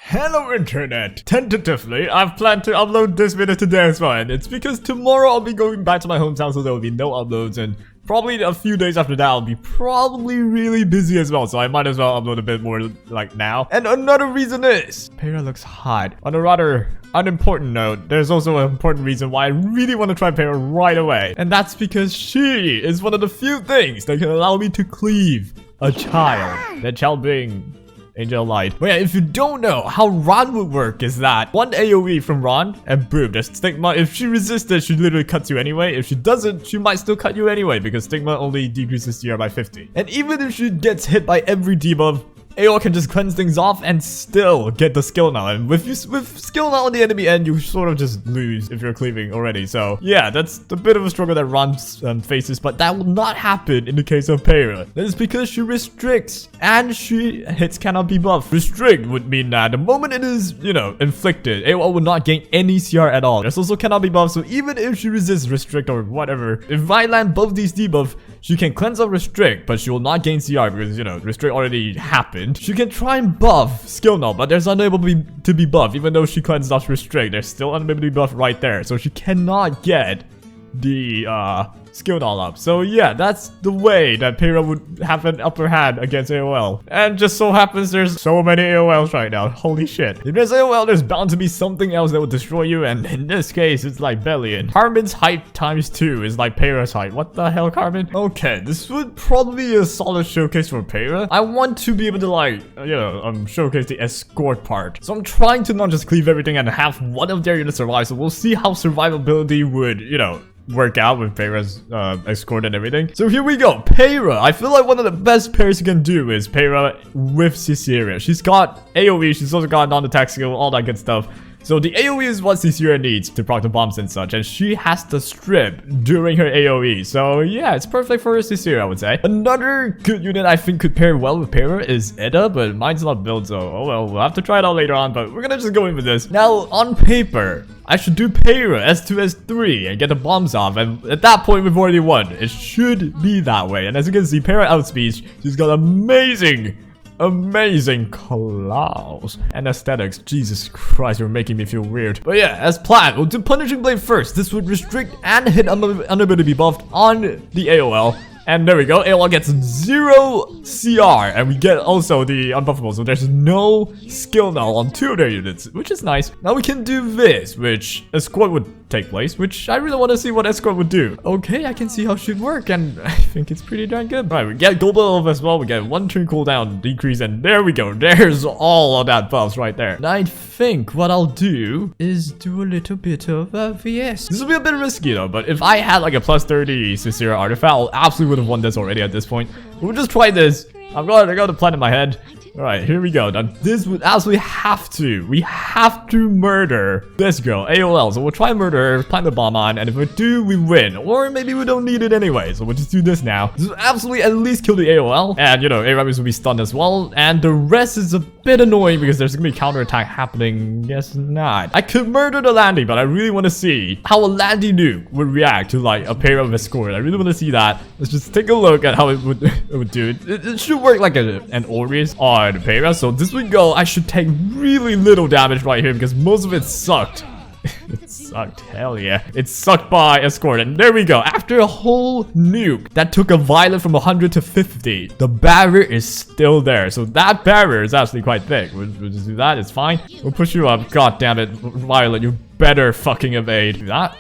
Hello internet! Tentatively, I've planned to upload this video today as well, and it's because tomorrow I'll be going back to my hometown, so there will be no uploads, and probably a few days after that I'll be probably really busy as well, so I might as well upload a bit more like now. And another reason is, Peyra looks hot. On a rather unimportant note, there's also an important reason why I really want to try Peyra right away, and that's because she is one of the few things that can allow me to cleave a child. That child being Angel Light. But yeah, if you don't know how Ron would work, is that one AoE from Ron and boom, there's Stigma. If she resisted, she literally cuts you anyway. If she doesn't, she might still cut you anyway because Stigma only decreases CR by 50. And even if she gets hit by every debuff, AoL can just cleanse things off and still get the skill now. And with skill now on the enemy end, you sort of just lose if you're cleaving already. So yeah, that's a bit of a struggle that Ron faces, but that will not happen in the case of Peyra. That is because she restricts and she hits cannot be buffed. Restrict would mean that the moment it is, inflicted, AoL will not gain any CR at all. There's also cannot be buffed, so even if she resists restrict or whatever, if I land both these debuffs, she can cleanse off restrict, but she will not gain CR because, restrict already happened. She can try and buff skill null, but there's unable to be buffed. Even though she cleanses off restrict, there's still unable to be buffed right there. So she cannot get the skill null up. So yeah, that's the way that Peyra would have an upper hand against AoL. And just so happens there's so many AoLs right now. Holy shit. If there's AoL, there's bound to be something else that will destroy you, and in this case, it's like Bellion. Carmen's height times 2 is like Peyra's height. What the hell, Carmen? Okay, this would probably be a solid showcase for Peyra. I want to be able to showcase the escort part. So I'm trying to not just cleave everything and have one of their units survive, so we'll see how survivability would, work out with Peyra's escort and everything. So here we go. Peyra. I feel like one of the best pairs you can do is Peyra with Caesarea. She's got AoE, she's also got non-attack skill, all that good stuff. So the AoE is what Caesarea needs to proc the bombs and such, and she has to strip during her AoE. So yeah, it's perfect for Caesarea, I would say. Another good unit I think could pair well with Peyra is Edda, but mine's not built, so oh well, we'll have to try it out later on, but we're gonna just go in with this. Now, on paper, I should do Peyra S2, S3 and get the bombs off, and at that point we've already won. It should be that way, and as you can see, Peyra outspeeds. She's got amazing claws and aesthetics. Jesus Christ, you're making me feel weird. But yeah, as planned, we'll do Punishing Blade first. This would restrict and hit unable to be buffed on the AoL. And there we go, AoL gets 0 CR, and we get also the unbuffable, so there's no skill null on 2 of their units, which is nice. Now we can do this, which escort would take place, which I really want to see what escort would do. Okay, I can see how it should work, and I think it's pretty darn good. Right, we get global as well, we get 1 turn cooldown decrease, and there we go, there's all of that buffs right there. And I think what I'll do is do a little bit of VS. This will be a bit risky though, but if I had like a plus 30 Caesarea artifact, I'll absolutely would have won this already at this point. We'll just try this. I got a plan in my head. Alright, here we go. Now this would absolutely we have to murder this girl, AoL. So we'll try and murder her, plant the bomb on, and if we do, we win. Or maybe we don't need it anyway, so we'll just do this now. This will absolutely at least kill the AoL, and Aramis will be stunned as well, and the rest is a bit annoying because there's gonna be counterattack happening. Guess not. I could murder the Landy, but I really want to see how a Landy nuke would react to like a pair of escort. I really want to see that. Let's just take a look at how it would do. It should work like an Aureus on Peyra, so this would go. I should take really little damage right here because most of it sucked. It sucked, hell yeah. It sucked by escort, and there we go. After a whole nuke that took a violet from 100 to 50, the barrier is still there. So that barrier is actually quite thick. We'll just do that, it's fine. We'll push you up. God damn it, Violet, you better fucking evade. Do that.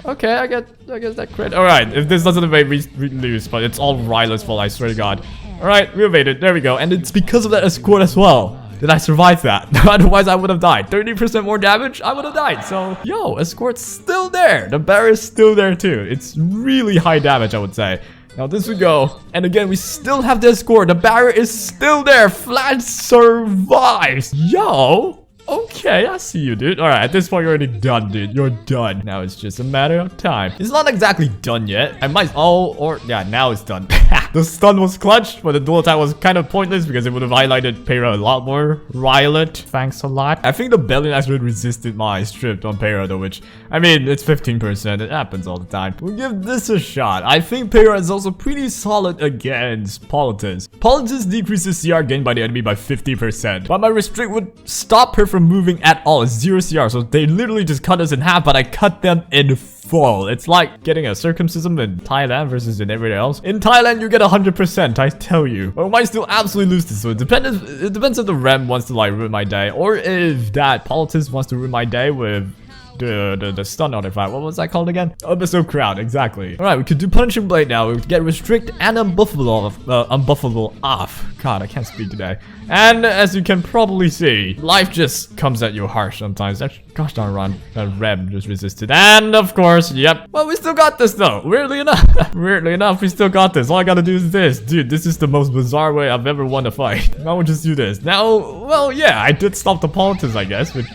Okay, I guess that crit. Alright, if this doesn't evade, we lose, but it's all Ryla's fault, I swear to God. Alright, we evaded. There we go. And it's because of that escort as well that I survived that. Otherwise, I would have died. 30% more damage, I would have died. So, yo, escort's still there. The barrier is still there too. It's really high damage, I would say. Now this would go. And again, we still have the escort. The barrier is still there. Flat survives. Yo. Okay, I see you, dude. Alright, at this point, you're already done, dude. You're done. Now it's just a matter of time. It's not exactly done yet. I might... yeah, now it's done. The stun was clutch, but the dual attack was kind of pointless because it would have highlighted Peyra a lot more. Rylet, thanks a lot. I think the Bellion actually resisted my strip on Peyra though, which, I mean, it's 15%. It happens all the time. We'll give this a shot. I think Peyra is also pretty solid against Politis. Politis decreases CR gained by the enemy by 50%, but my restrict would stop her from moving at all. It's 0 CR, so they literally just cut us in half, but I cut them in full. It's like getting a circumcision in Thailand versus in everywhere else. In Thailand, you get 100%, I tell you. But I might still absolutely lose this, so it depends if the Rem wants to like ruin my day, or if that politics wants to ruin my day with the stun artifact. What was that called again? Abyssal Crown, exactly. Alright, we could do Punishing Blade now. We could get Restrict and Unbuffable off. God, I can't speak today. And as you can probably see, life just comes at you harsh sometimes. That's, gosh darn run. That Rem just resisted. And of course, yep. Well, we still got this though. Weirdly enough, we still got this. All I gotta do is this. Dude, this is the most bizarre way I've ever won a fight. Now we'll just do this. Now, well, yeah, I did stop the politics, I guess, which...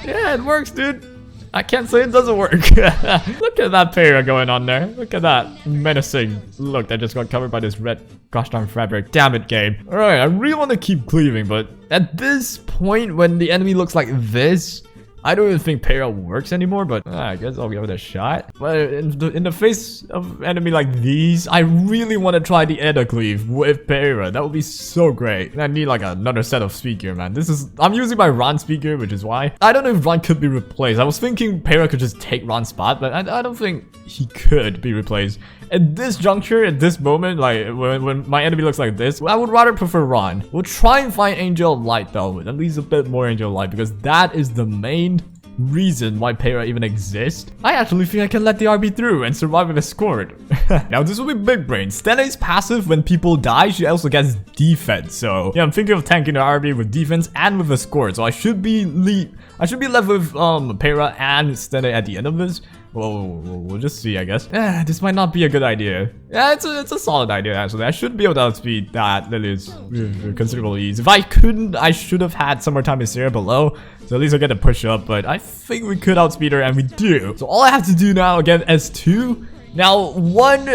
yeah, it works, dude. I can't say it doesn't work. Look at that Peyra going on there. Look at that menacing look that just got covered by this red gosh darn fabric. Damn it, game. Alright, I really want to keep cleaving, but at this point, when the enemy looks like this, I don't even think Peyra works anymore, but I guess I'll give it a shot. But in the face of enemy like these, I really want to try the Edda cleave with Peyra. That would be so great. I need like another set of speaker, man. I'm using my Ron speaker, which is why. I don't know if Ron could be replaced. I was thinking Peyra could just take Ron's spot, but I don't think he could be replaced. At this juncture, at this moment, like when my enemy looks like this, I would rather prefer Ron. We'll try and find Angel of Light though, at least a bit more Angel of Light, because that is the main reason why Peyra even exists. I actually think I can let the RB through and survive with escort. Now this will be big brain. Stene's passive when people die, she also gets defense. So yeah, I'm thinking of tanking the RB with defense and with escort. So I should be left with Peyra and Stene at the end of this. We'll just see, I guess. This might not be a good idea. Yeah, it's a solid idea, actually. I should be able to outspeed that Lily's with considerable ease. If I couldn't, I should have had Summertime is here below. So at least I'll get to push up, but I think we could outspeed her, and we do. So all I have to do now, again, S2. Now, one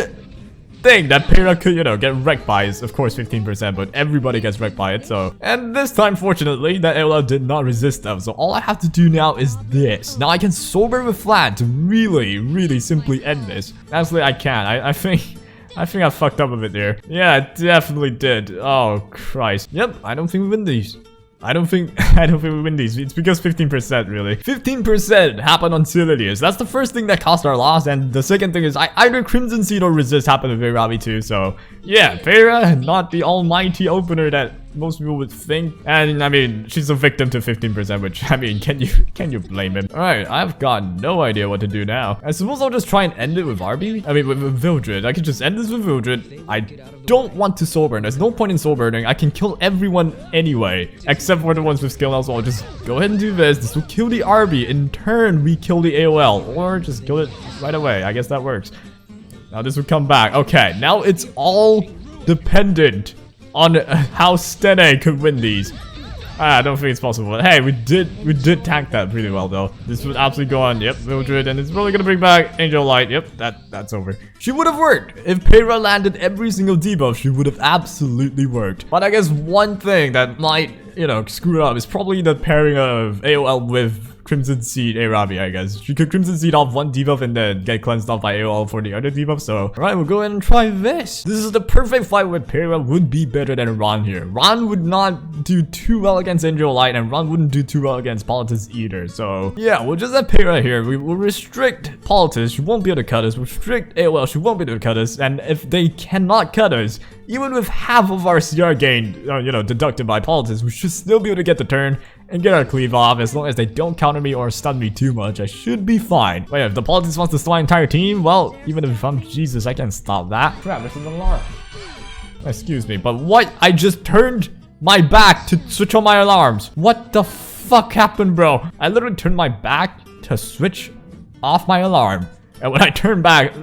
thing that Peyra could, you know, get wrecked by is, of course, 15%, but everybody gets wrecked by it, so... And this time, fortunately, that AOL did not resist them, so all I have to do now is this. Now I can sober with flat to really simply end this. Actually, I can. I think I fucked up a bit there. Yeah, I definitely did. Oh, Christ. Yep, I don't think we win these. I don't think we win these. It's because 15%, really. 15% happened on Synergies. That's the first thing that caused our loss, and the second thing is either Crimson Seed or Resist happened with Peyra too. So yeah, Peyra, not the almighty opener that most people would think. And I mean, she's a victim to 15%, which I mean, can you blame him? Alright, I've got no idea what to do now. I suppose I'll just try and end it with RB. I mean, with Vildred. I could just end this with Vildred. I don't want to soul burn. There's no point in soul burning. I can kill everyone anyway, except for the ones with skill now. So I'll just go ahead and do this. This will kill the RB. In turn, we kill the AOL, or just kill it right away. I guess that works. Now this will come back. Okay, now it's all dependent on how Stene could win these. I don't think it's possible. Hey, we did tank that pretty well though. This would absolutely go on. Yep, Mildred, and it's probably gonna bring back Angel Light. Yep, that's over. She would have worked if Peyra landed every single debuff. She would have absolutely worked. But I guess one thing that might, you know, screw it up is probably the pairing of AOL with Crimson Seed Arabi, I guess. She could Crimson Seed off one debuff and then get cleansed off by AOL for the other debuff. So, alright, we'll go ahead and try this. This is the perfect fight where Peyra would be better than Ron here. Ron would not do too well against Angel Light, and Ron wouldn't do too well against Politics either. So, yeah, we'll just have Peyra here. We will restrict Politics. She won't be able to cut us. We'll restrict AOL. She won't be able to cut us. And if they cannot cut us, even with half of our CR gain, you know, deducted by Politics, we should still be able to get the turn and get our cleave off. As long as they don't counter me or stun me too much, I should be fine. But yeah, if the Politics wants to stun my entire team, well, even if I'm Jesus, I can't stop that. Crap, there's an alarm. Excuse me, but what? I just turned my back to switch on my alarms. What the fuck happened, bro? I literally turned my back to switch off my alarm. And when I turned back,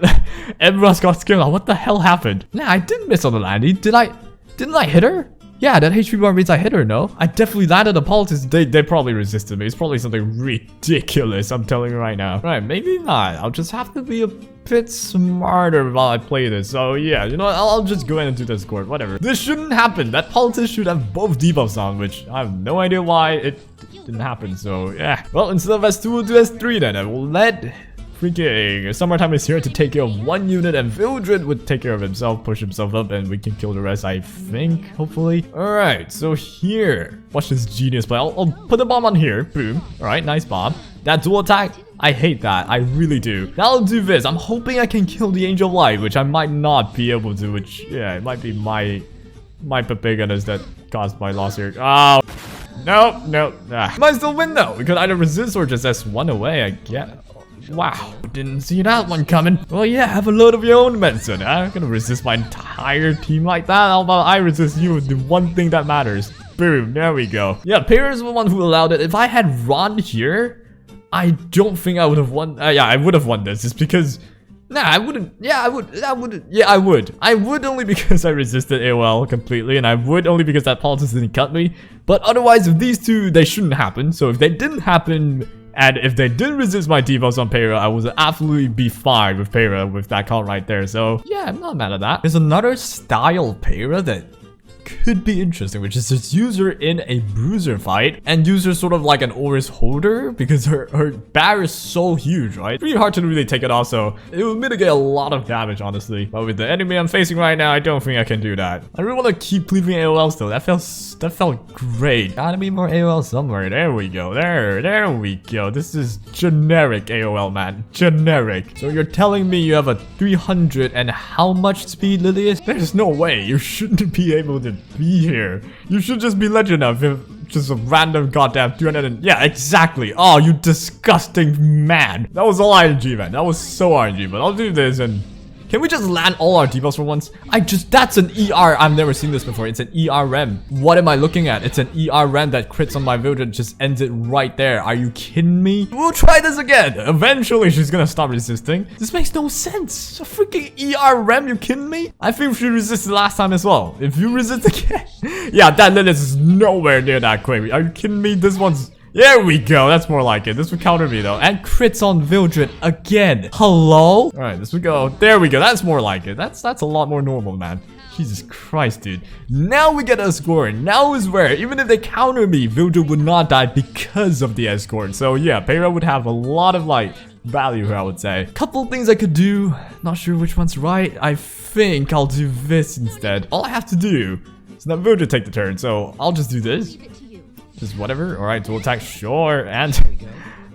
everyone's got scared. Like, what the hell happened? Nah, I didn't miss on the landing. Didn't I hit her? Yeah, that HP bar means I hit her, no? I definitely landed the Politics. They probably resisted me. It's probably something ridiculous, I'm telling you right now. Right, maybe not. I'll just have to be a bit smarter while I play this. So yeah, you know what? I'll just go ahead and do this escort, whatever. This shouldn't happen. That Politics should have both debuffs on, which I have no idea why it didn't happen. So yeah. Well, instead of S2, we'll do S3 then. I will let freaking Summertime is here to take care of one unit, and Vildred would take care of himself, push himself up, and we can kill the rest, I think, hopefully. Alright, so here, watch this genius play. I'll put the bomb on here, boom. Alright, nice bomb. That dual attack, I hate that, I really do. Now I'll do this. I'm hoping I can kill the Angel of Light, which I might not be able to, which, yeah, it might be my Papaganus that caused my loss here. Oh, no. Might still win though. We could either resist or just S1 away, I guess. Wow, didn't see that one coming. Well, yeah, have a load of your own medicine. I'm gonna resist my entire team like that. How about I resist you with the one thing that matters? Boom, there we go. Yeah, Peyra is the one who allowed it. If I had Ron here, I don't think I would have won. Yeah, I would have won this just because. Nah, I wouldn't. Yeah, I would. Yeah, I would. I would only because I resisted AOL completely, and I would only because that politics didn't cut me. But otherwise, if these two, they shouldn't happen. So if they didn't happen, and if they didn't resist my debuffs on Peyra, I would absolutely be fine with Peyra with that count right there. So yeah, I'm not mad at that. There's another style Peyra that could be interesting, which is this user in a bruiser fight, and user sort of like an Oris holder, because her bar is so huge, right? Pretty hard to really take it off, so it will mitigate a lot of damage, honestly. But with the enemy I'm facing right now, I don't think I can do that. I really want to keep cleaving AOLs though. That felt great. Gotta be more AOL somewhere. There we go. There we go. This is generic AOL, man. Generic. So you're telling me you have a 300 and how much speed, Lilius? There's no way. You shouldn't be able to be here. You should just be legend enough if just a random goddamn 300 and yeah, exactly. Oh, you disgusting man. That was all RNG, man. That was so RNG, but I'll do this. And can we just land all our debuffs for once? That's an ER. I've never seen this before. It's an ER rem. What am I looking at? It's an ER rem that crits on my Vildred and just ends it right there. Are you kidding me? We'll try this again. Eventually, she's gonna stop resisting. This makes no sense. A freaking ER rem, you kidding me? I think she resisted last time as well. If you resist again. Yeah, that Lilith is nowhere near that quick. Are you kidding me? This one's... There we go. That's more like it. This would counter me though. And crits on Vildred again. Hello? Alright, this would go. There we go. That's more like it. That's a lot more normal, man. Jesus Christ, dude. Now we get a score. Now is where, even if they counter me, Vildred would not die because of the escort. So yeah, Peyra would have a lot of like value here, I would say. Couple things I could do. Not sure which one's right. I think I'll do this instead. All I have to do is let Vildred take the turn. So I'll just do this. Just whatever. Alright, dual attack, sure. And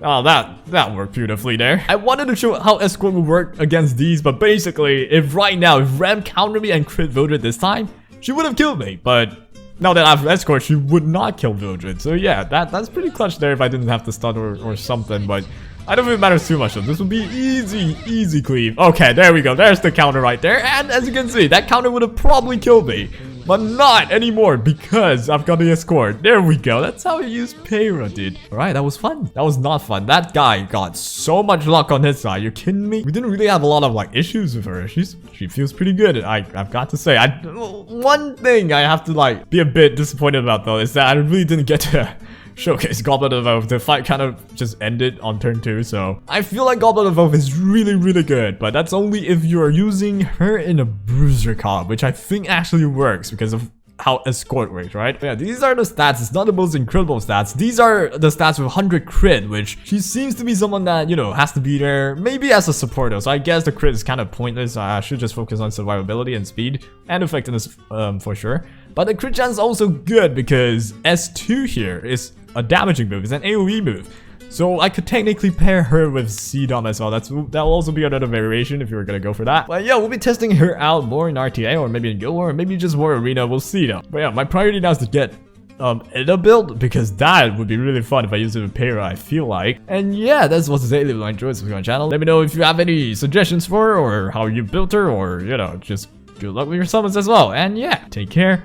oh, that worked beautifully there. I wanted to show how escort would work against these, but basically, if Ram countered me and crit Vildred this time, she would have killed me. But now that I have escort, she would not kill Vildred. So yeah, that's pretty clutch there if I didn't have to stun or something. But I don't think it matters too much though. This would be easy cleave. Okay, there we go. There's the counter right there. And as you can see, that counter would have probably killed me. But not anymore because I've got the escort. There we go. That's how you use Peyra, dude. Alright, that was fun. That was not fun. That guy got so much luck on his side. You're kidding me? We didn't really have a lot of like issues with her. She feels pretty good. I've got to say. One thing I have to like be a bit disappointed about though is that I really didn't get to showcase Goblet of Oath. The fight kind of just ended on turn 2, so I feel like Goblet of Oath is really good, but that's only if you're using her in a bruiser comp, which I think actually works because of how escort works, right? But yeah, these are the stats. It's not the most incredible stats. These are the stats with 100 crit, which she seems to be someone that, you know, has to be there maybe as a support though, so I guess the crit is kind of pointless. I should just focus on survivability and speed and effectiveness for sure. But the crit chance is also good because S2 here is a damaging move. It's an AoE move. So I could technically pair her with C-Dom as well. That'll also be another variation if you were gonna go for that. But yeah, we'll be testing her out more in RTA or maybe in Guild War or maybe just more Arena. We'll see though. But yeah, my priority now is to get Ida build because that would be really fun if I use it with Peyra, I feel like. And yeah, that's what's to say. Leave a like, enjoy, subscribe to my channel. Let me know if you have any suggestions for her or how you built her or, you know, just good luck with your summons as well. And yeah, take care.